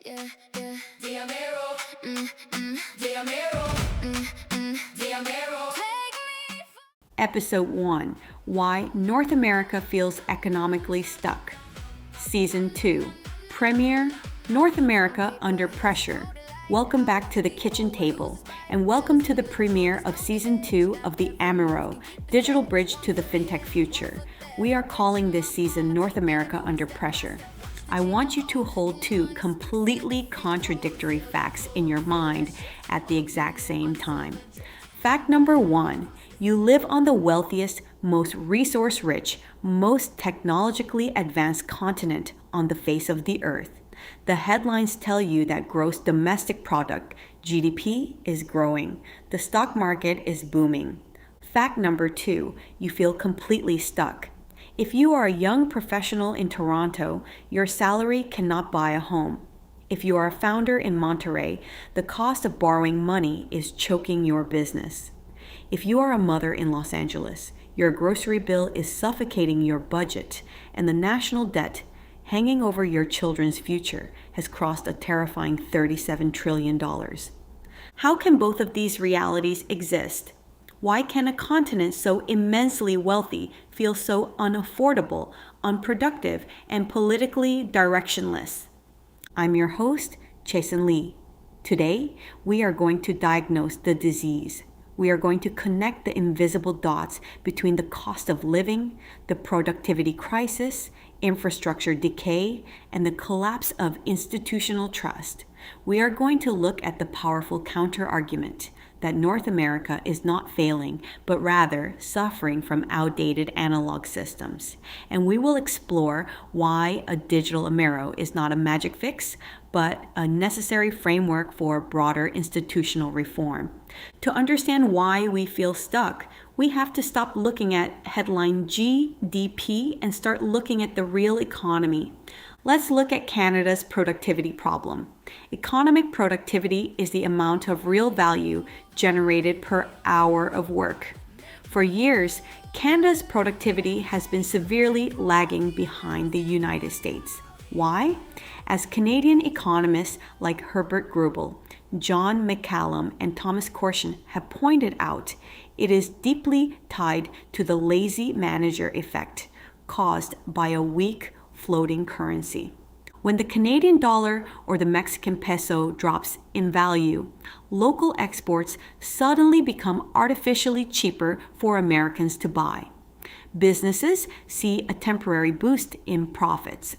yeah. Digital Amero. Digital Amero. Digital Amero. Episode 1, Why North America Feels Economically Stuck. Season 2, Premiere, North America Under Pressure. Welcome back to the kitchen table, and welcome to the premiere of Season 2 of the Amero, Digital Bridge to the FinTech Future. We are calling this season North America Under Pressure. I want you to hold two completely contradictory facts in your mind at the exact same time. Fact number 1, you live on the wealthiest, most resource-rich, most technologically advanced continent on the face of the earth. The headlines tell you that gross domestic product, GDP, is growing. The stock market is booming. Fact number 2, you feel completely stuck. If you are a young professional in Toronto, your salary cannot buy a home. If you are a founder in Monterey, the cost of borrowing money is choking your business. If you are a mother in Los Angeles, your grocery bill is suffocating your budget, and the national debt hanging over your children's future has crossed a terrifying $37 trillion. How can both of these realities exist? Why can a continent so immensely wealthy feel so unaffordable, unproductive, and politically directionless? I'm your host, Chasen Lee. Today, we are going to diagnose the disease. We are going to connect the invisible dots between the cost of living, the productivity crisis, infrastructure decay, and the collapse of institutional trust. We are going to look at the powerful counter-argument that North America is not failing, but rather suffering from outdated analog systems. And we will explore why a digital Amero is not a magic fix, but a necessary framework for broader institutional reform. To understand why we feel stuck, we have to stop looking at headline GDP and start looking at the real economy. Let's look at Canada's productivity problem. Economic productivity is the amount of real value generated per hour of work. For years, Canada's productivity has been severely lagging behind the United States. Why? As Canadian economists like Herbert Grubel, John McCallum, and Thomas Corshon have pointed out, it is deeply tied to the lazy manager effect caused by a weak floating currency. When the Canadian dollar or the Mexican peso drops in value, local exports suddenly become artificially cheaper for Americans to buy. Businesses see a temporary boost in profits.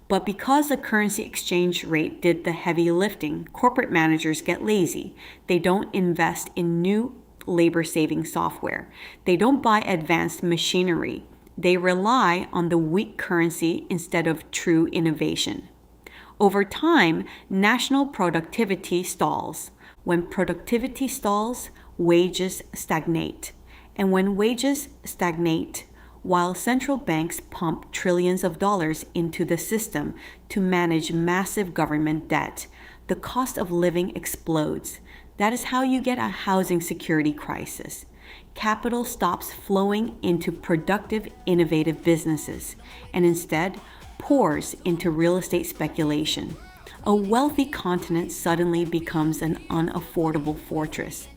But because the currency exchange rate did the heavy lifting, corporate managers get lazy. They don't invest in new labor-saving software. They don't buy advanced machinery. They rely on the weak currency instead of true innovation. Over time, national productivity stalls. When productivity stalls, wages stagnate. And when wages stagnate, while central banks pump trillions of dollars into the system to manage massive government debt, the cost of living explodes. That is how you get a housing security crisis. Capital stops flowing into productive, innovative businesses and instead pours into real estate speculation. A wealthy continent suddenly becomes an unaffordable fortress.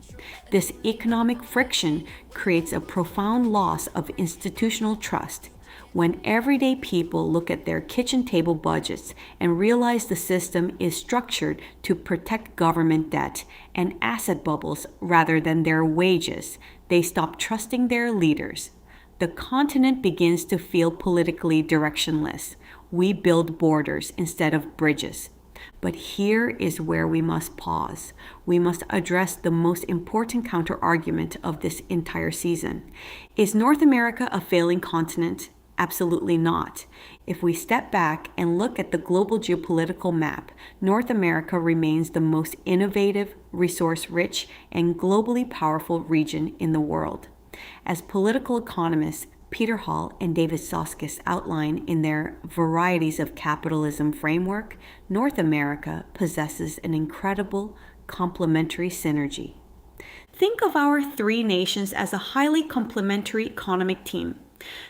This economic friction creates a profound loss of institutional trust. When everyday people look at their kitchen table budgets and realize the system is structured to protect government debt and asset bubbles rather than their wages, they stop trusting their leaders. The continent begins to feel politically directionless. We build borders instead of bridges. But here is where we must pause. We must address the most important counter-argument of this entire season. Is North America a failing continent? Absolutely not. If we step back and look at the global geopolitical map, North America remains the most innovative, resource-rich, and globally powerful region in the world. As political economists Peter Hall and David Soskis outline in their Varieties of Capitalism framework, North America possesses an incredible complementary synergy. Think of our three nations as a highly complementary economic team.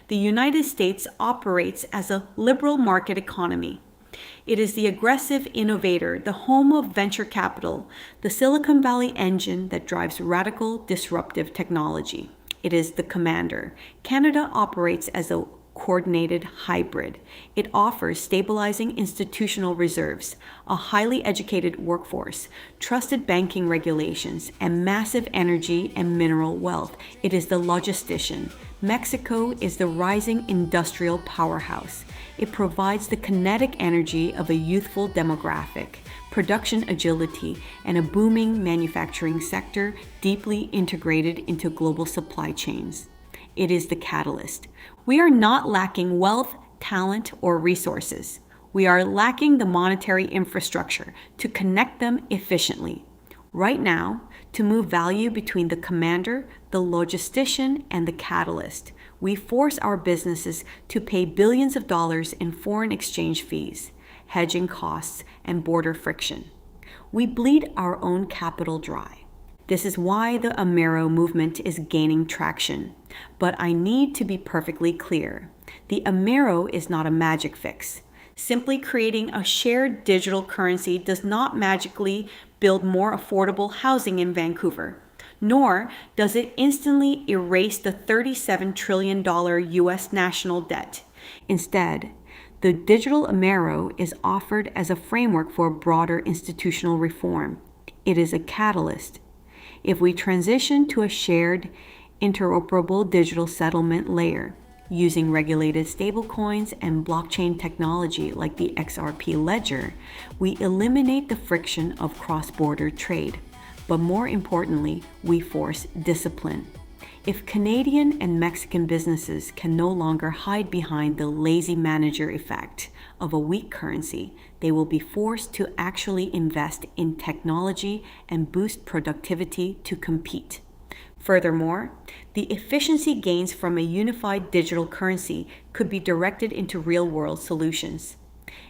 The United States operates as a liberal market economy. It is the aggressive innovator, the home of venture capital, the Silicon Valley engine that drives radical, disruptive technology. It is the commander. Canada operates as a coordinated hybrid. It offers stabilizing institutional reserves, a highly educated workforce, trusted banking regulations, and massive energy and mineral wealth. It is the logistician. Mexico is the rising industrial powerhouse. It provides the kinetic energy of a youthful demographic, production agility, and a booming manufacturing sector deeply integrated into global supply chains. It is the catalyst. We are not lacking wealth, talent, or resources. We are lacking the monetary infrastructure to connect them efficiently. Right now, to move value between the commander, the logistician, and the catalyst, we force our businesses to pay billions of dollars in foreign exchange fees, hedging costs, and border friction. We bleed our own capital dry. This is why the Amero movement is gaining traction. But I need to be perfectly clear. The Amero is not a magic fix. Simply creating a shared digital currency does not magically build more affordable housing in Vancouver, nor does it instantly erase the $37 trillion US national debt. Instead, the Digital Amero is offered as a framework for broader institutional reform. It is a catalyst. If we transition to a shared, interoperable digital settlement layer, using regulated stablecoins and blockchain technology like the XRP ledger, we eliminate the friction of cross-border trade. But more importantly, we force discipline. If Canadian and Mexican businesses can no longer hide behind the lazy manager effect of a weak currency, they will be forced to actually invest in technology and boost productivity to compete. Furthermore, the efficiency gains from a unified digital currency could be directed into real-world solutions.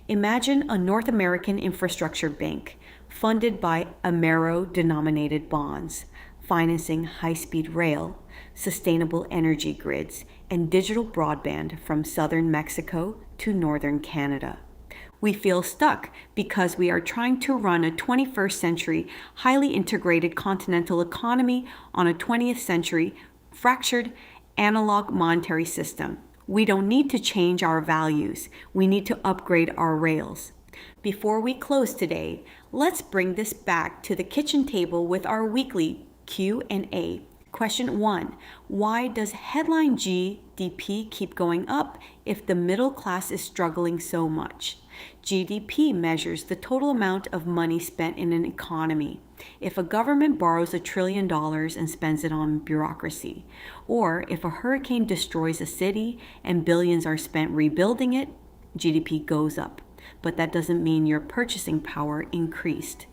Imagine a North American infrastructure bank funded by Amero-denominated bonds, financing high-speed rail, sustainable energy grids, and digital broadband from southern Mexico to northern Canada. We feel stuck because we are trying to run a 21st century, highly integrated continental economy on a 20th century, fractured analog monetary system. We don't need to change our values. We need to upgrade our rails. Before we close today, let's bring this back to the kitchen table with our weekly Q&A. Question 1. Why does headline GDP keep going up if the middle class is struggling so much? GDP measures the total amount of money spent in an economy. If a government borrows $1 trillion and spends it on bureaucracy, or if a hurricane destroys a city and billions are spent rebuilding it, GDP goes up. But that doesn't mean your purchasing power increased.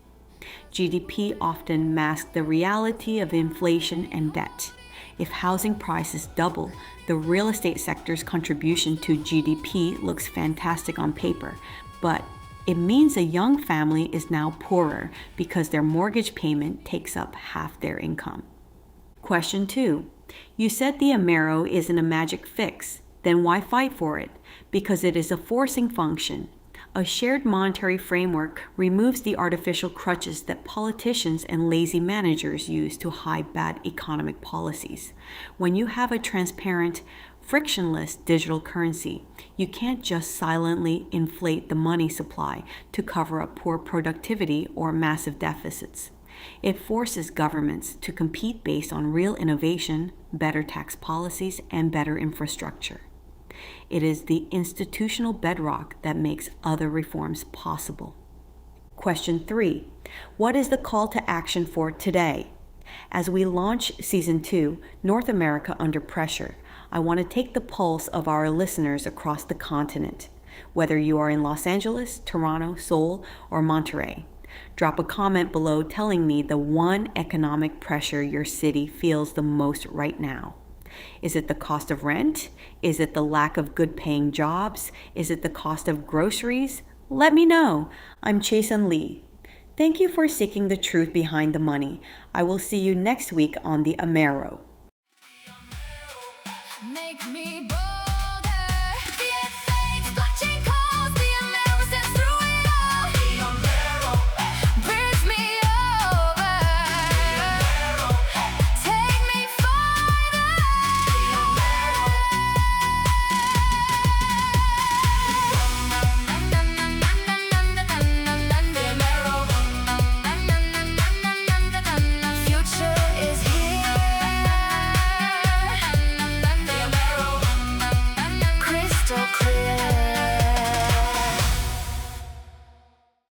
GDP often masks the reality of inflation and debt. If housing prices double, the real estate sector's contribution to GDP looks fantastic on paper, but it means a young family is now poorer because their mortgage payment takes up half their income. Question 2. You said the Amero isn't a magic fix. Then why fight for it? Because it is a forcing function. A shared monetary framework removes the artificial crutches that politicians and lazy managers use to hide bad economic policies. When you have a transparent, frictionless digital currency, you can't just silently inflate the money supply to cover up poor productivity or massive deficits. It forces governments to compete based on real innovation, better tax policies, and better infrastructure. It is the institutional bedrock that makes other reforms possible. Question 3. What is the call to action for today? As we launch Season 2, North America Under Pressure, I want to take the pulse of our listeners across the continent. Whether you are in Los Angeles, Toronto, Seoul, or Monterey, drop a comment below telling me the one economic pressure your city feels the most right now. Is it the cost of rent? Is it the lack of good-paying jobs? Is it the cost of groceries? Let me know. I'm Chasen Lee. Thank you for seeking the truth behind the money. I will see you next week on the Amero. Make me bold.